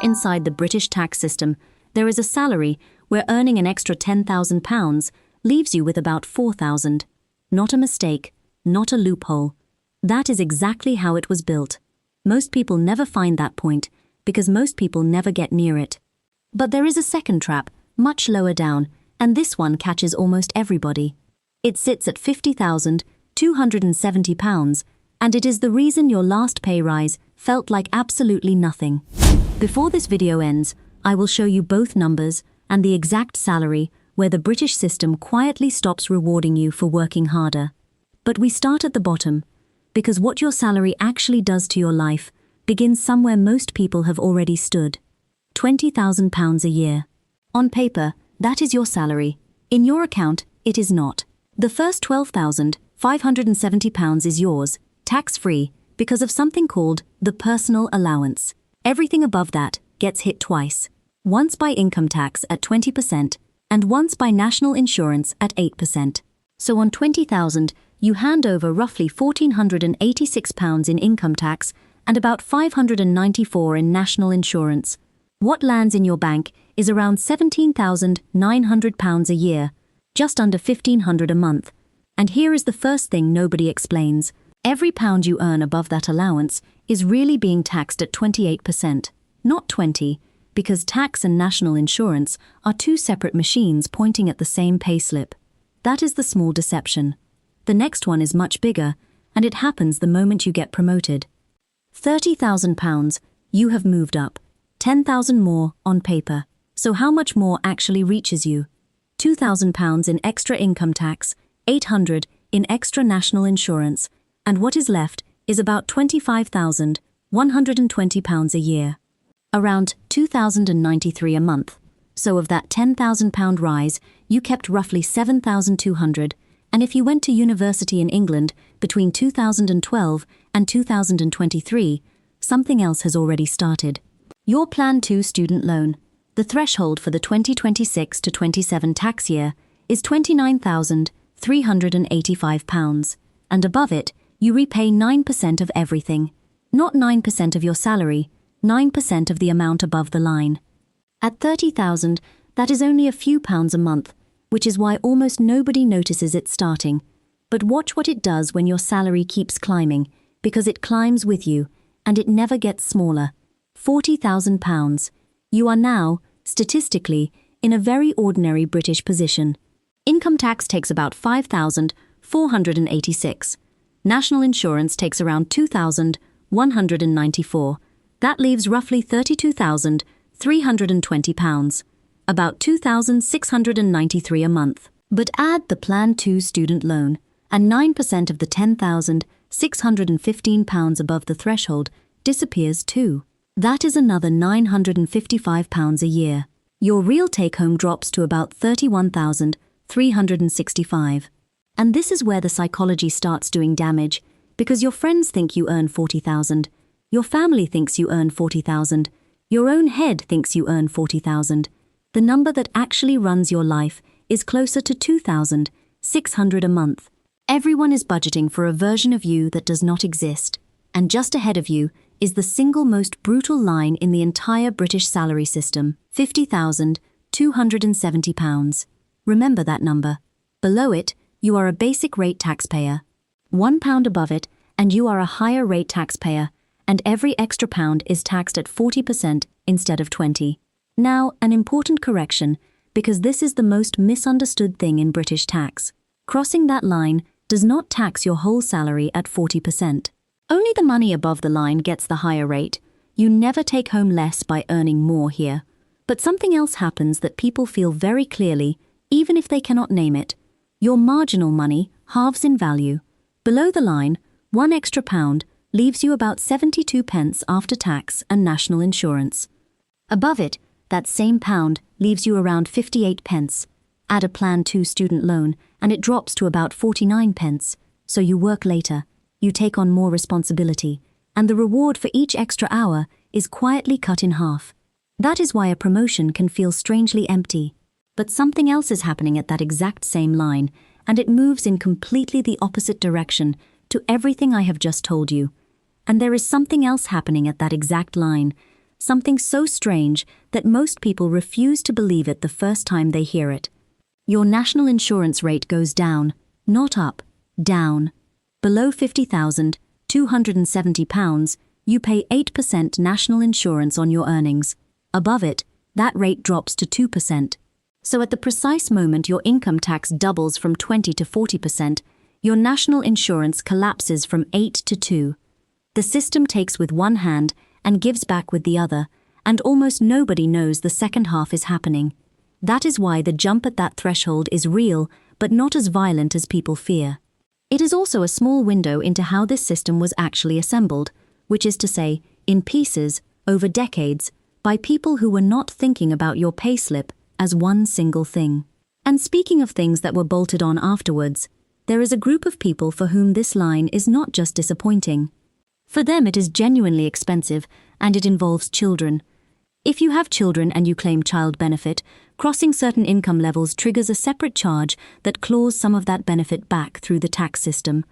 inside the British tax system, there is a salary where earning an extra £10,000 leaves you with about £4,000. Not a mistake, not a loophole. That is exactly how it was built. Most people never find that point because most people never get near it. But there is a second trap, much lower down, and this one catches almost everybody. It sits at £50,270, and it is the reason your last pay rise felt like absolutely nothing. Before this video ends, I will show you both numbers and the exact salary where the British system quietly stops rewarding you for working harder. But we start at the bottom, because what your salary actually does to your life begins somewhere most people have already stood. £20,000 a year. On paper, that is your salary. In your account, it is not. The first £12,570 is yours, tax-free, because of something called the Personal Allowance. Everything above that gets hit twice. Once by income tax at 20% and once by national insurance at 8%. So on £20,000, you hand over roughly £1,486 in income tax and about £594 in national insurance. What lands in your bank is around £17,900 a year, just under £1,500 a month. And here is the first thing nobody explains. Every pound you earn above that allowance is really being taxed at 28%, not 20%, because tax and national insurance are two separate machines pointing at the same payslip. That is the small deception. The next one is much bigger, and it happens the moment you get promoted. £30,000, you have moved up. 10,000 more on paper. So how much more actually reaches you? £2,000 in extra income tax, £800 in extra national insurance, and what is left is about £25,120 a year. Around £2,093 a month. So of that £10,000 rise, you kept roughly £7,200, and if you went to university in England between 2012 and 2023, something else has already started. Your Plan 2 student loan. The threshold for the 2026 to 27 tax year is £29,385, and above it, you repay 9% of everything. Not 9% of your salary, 9% of the amount above the line. At £30,000, that is only a few pounds a month, which is why almost nobody notices it starting. But watch what it does when your salary keeps climbing, because it climbs with you, and it never gets smaller. £40,000. You are now, statistically, in a very ordinary British position. Income tax takes about £5,486. National insurance takes around £2,194. That leaves roughly £32,320, about £2,693 a month. But add the Plan 2 student loan, and 9% of the £10,615 above the threshold disappears too. That is another £955 a year. Your real take-home drops to about £31,365. And this is where the psychology starts doing damage, because your friends think you earn £40,000, your family thinks you earn £40,000, your own head thinks you earn £40,000. The number that actually runs your life is closer to £2,600 a month. Everyone is budgeting for a version of you that does not exist, and just ahead of you is the single most brutal line in the entire British salary system, £50,270. Remember that number. Below it, you are a basic rate taxpayer. £1 above it, and you are a higher rate taxpayer, and every extra pound is taxed at 40% instead of 20%. Now, an important correction, because this is the most misunderstood thing in British tax. Crossing that line does not tax your whole salary at 40%. Only the money above the line gets the higher rate. You never take home less by earning more here. But something else happens that people feel very clearly, even if they cannot name it. Your marginal money halves in value. Below the line, one extra pound leaves you about 72 pence after tax and national insurance. Above it, that same pound leaves you around 58 pence. Add a Plan 2 student loan, and it drops to about 49 pence. So you work later. You take on more responsibility, and the reward for each extra hour is quietly cut in half. That is why a promotion can feel strangely empty. But something else is happening at that exact same line, and it moves in completely the opposite direction to everything I have just told you. And there is something else happening at that exact line, something so strange that most people refuse to believe it the first time they hear it. Your national insurance rate goes down, not up, down. Below £50,270, you pay 8% national insurance on your earnings. Above it, that rate drops to 2%. So at the precise moment your income tax doubles from 20 to 40%, your national insurance collapses from 8 to 2. The system takes with one hand and gives back with the other, and almost nobody knows the second half is happening. That is why the jump at that threshold is real, but not as violent as people fear. It is also a small window into how this system was actually assembled, which is to say, in pieces, over decades, by people who were not thinking about your payslip as one single thing. And speaking of things that were bolted on afterwards, there is a group of people for whom this line is not just disappointing. For them it is genuinely expensive, and it involves children. If you have children and you claim child benefit, crossing certain income levels triggers a separate charge that claws some of that benefit back through the tax system.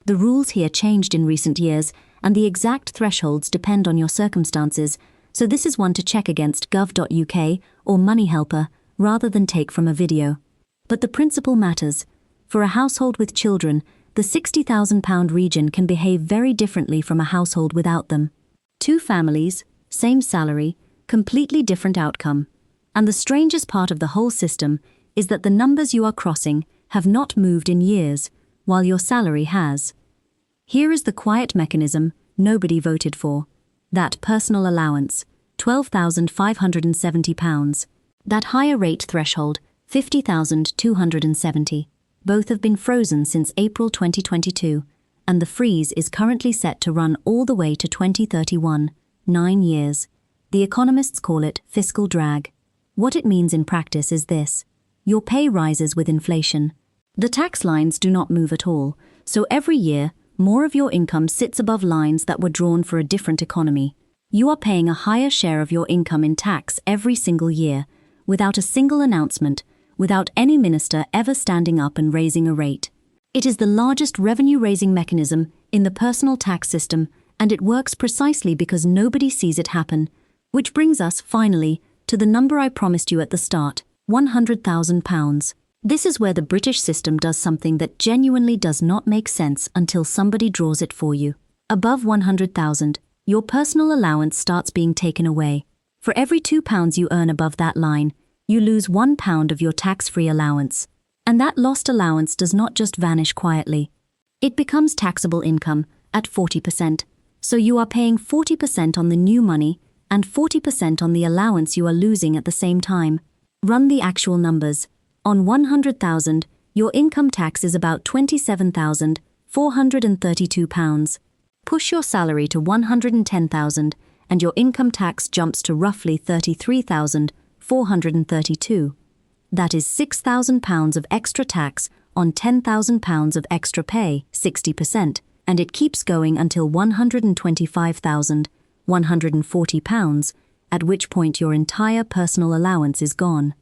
The rules here changed in recent years, and the exact thresholds depend on your circumstances, so this is one to check against gov.uk or Money Helper rather than take from a video. But the principle matters. For a household with children, the £60,000 region can behave very differently from a household without them. Two families, same salary, completely different outcome. And the strangest part of the whole system is that the numbers you are crossing have not moved in years, while your salary has. Here is the quiet mechanism nobody voted for. That personal allowance, £12,570. That higher rate threshold, £50,270. Both have been frozen since April 2022, and the freeze is currently set to run all the way to 2031, 9 years. The economists call it fiscal drag. What it means in practice is this: your pay rises with inflation. The tax lines do not move at all, so every year, more of your income sits above lines that were drawn for a different economy. You are paying a higher share of your income in tax every single year, without a single announcement, without any minister ever standing up and raising a rate. It is the largest revenue-raising mechanism in the personal tax system, and it works precisely because nobody sees it happen. Which brings us, finally, to the number I promised you at the start, £100,000. This is where the British system does something that genuinely does not make sense until somebody draws it for you. Above 100,000, your personal allowance starts being taken away. For every £2 you earn above that line, you lose £1 of your tax-free allowance. And that lost allowance does not just vanish quietly. It becomes taxable income at 40%. So you are paying 40% on the new money and 40% on the allowance you are losing at the same time. Run the actual numbers. On 100,000, your income tax is about £27,432. Push your salary to 110,000 and your income tax jumps to roughly £33,432. That is £6,000 of extra tax on £10,000 of extra pay, 60%, and it keeps going until £125,140, at which point your entire personal allowance is gone.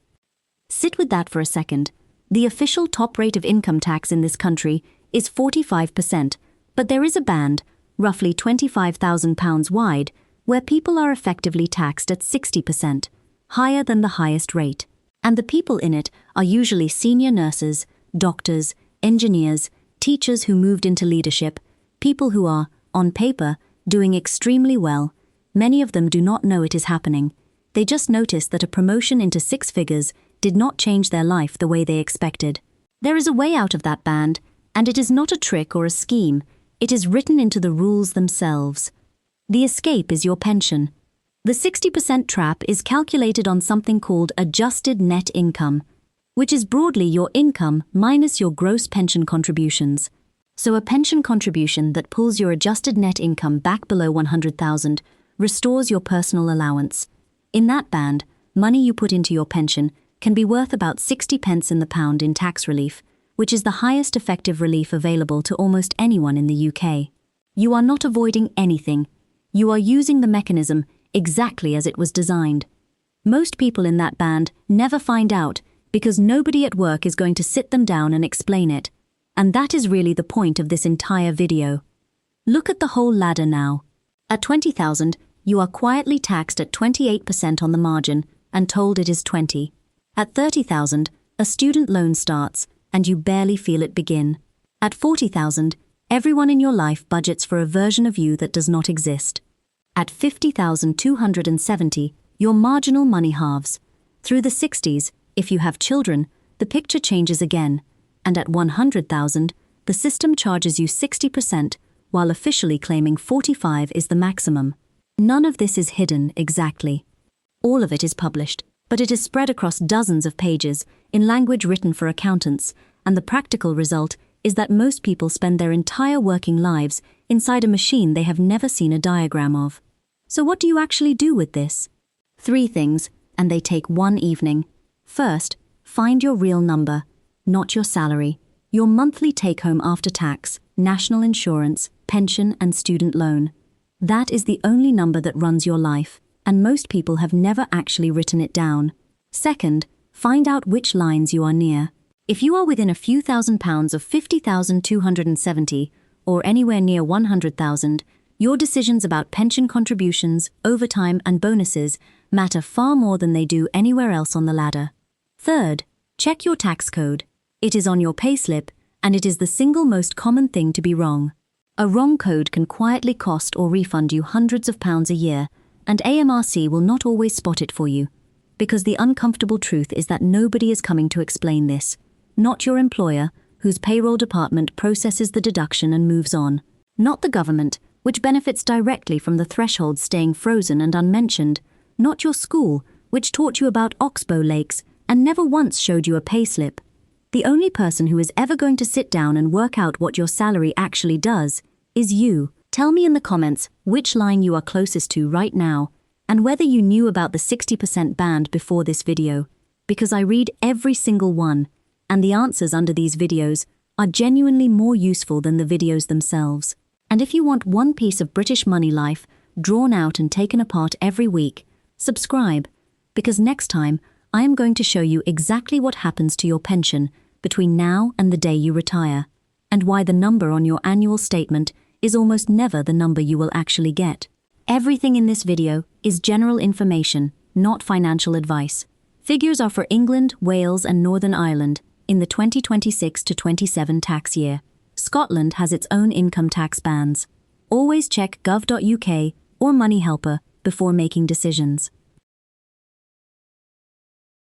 Sit with that for a second. The official top rate of income tax in this country is 45%, but there is a band, roughly £25,000 wide, where people are effectively taxed at 60%, higher than the highest rate. And the people in it are usually senior nurses, doctors, engineers, teachers who moved into leadership, people who are, on paper, doing extremely well. Many of them do not know it is happening. They just notice that a promotion into 6 figures did not change their life the way they expected. There is a way out of that band, and it is not a trick or a scheme. It is written into the rules themselves. The escape is your pension. The 60% trap is calculated on something called adjusted net income, which is broadly your income minus your gross pension contributions. So a pension contribution that pulls your adjusted net income back below 100,000 restores your personal allowance. In that band, money you put into your pension can be worth about 60 pence in the pound in tax relief, which is the highest effective relief available to almost anyone in the UK. You are not avoiding anything. You are using the mechanism exactly as it was designed. Most people in that band never find out because nobody at work is going to sit them down and explain it. And that is really the point of this entire video. Look at the whole ladder now. At 20,000, you are quietly taxed at 28% on the margin and told it is 20. At 30,000, a student loan starts and you barely feel it begin. At 40,000, everyone in your life budgets for a version of you that does not exist. At 50,270, your marginal money halves. Through the 60s, if you have children, the picture changes again. And at 100,000, the system charges you 60%, while officially claiming 45 is the maximum. None of this is hidden exactly. All of it is published, but it is spread across dozens of pages in language written for accountants, and the practical result is that most people spend their entire working lives inside a machine they have never seen a diagram of. So what do you actually do with this? 3 things, and they take 1 evening. First, find your real number, not your salary, your monthly take-home after tax, national insurance, pension and student loan. That is the only number that runs your life, and most people have never actually written it down. Second, find out which lines you are near. If you are within a few £1,000s of 50,270, or anywhere near 100,000, your decisions about pension contributions, overtime and bonuses matter far more than they do anywhere else on the ladder. Third, check your tax code. It is on your payslip, and it is the single most common thing to be wrong. A wrong code can quietly cost or refund you hundreds of pounds a year, and AMRC will not always spot it for you. Because the uncomfortable truth is that nobody is coming to explain this. Not your employer, whose payroll department processes the deduction and moves on. Not the government, which benefits directly from the thresholds staying frozen and unmentioned. Not your school, which taught you about oxbow lakes and never once showed you a payslip. The only person who is ever going to sit down and work out what your salary actually does is you. Tell me in the comments which line you are closest to right now, and whether you knew about the 60% band before this video, because I read every single one, and the answers under these videos are genuinely more useful than the videos themselves. And if you want one piece of British money life drawn out and taken apart every week, subscribe, because next time I am going to show you exactly what happens to your pension between now and the day you retire, and why the number on your annual statement is almost never the number you will actually get. Everything in this video is general information, not financial advice. Figures are for England, Wales and Northern Ireland in the 2026 to 27 tax year. Scotland has its own income tax bands. Always check gov.uk or Money Helper before making decisions.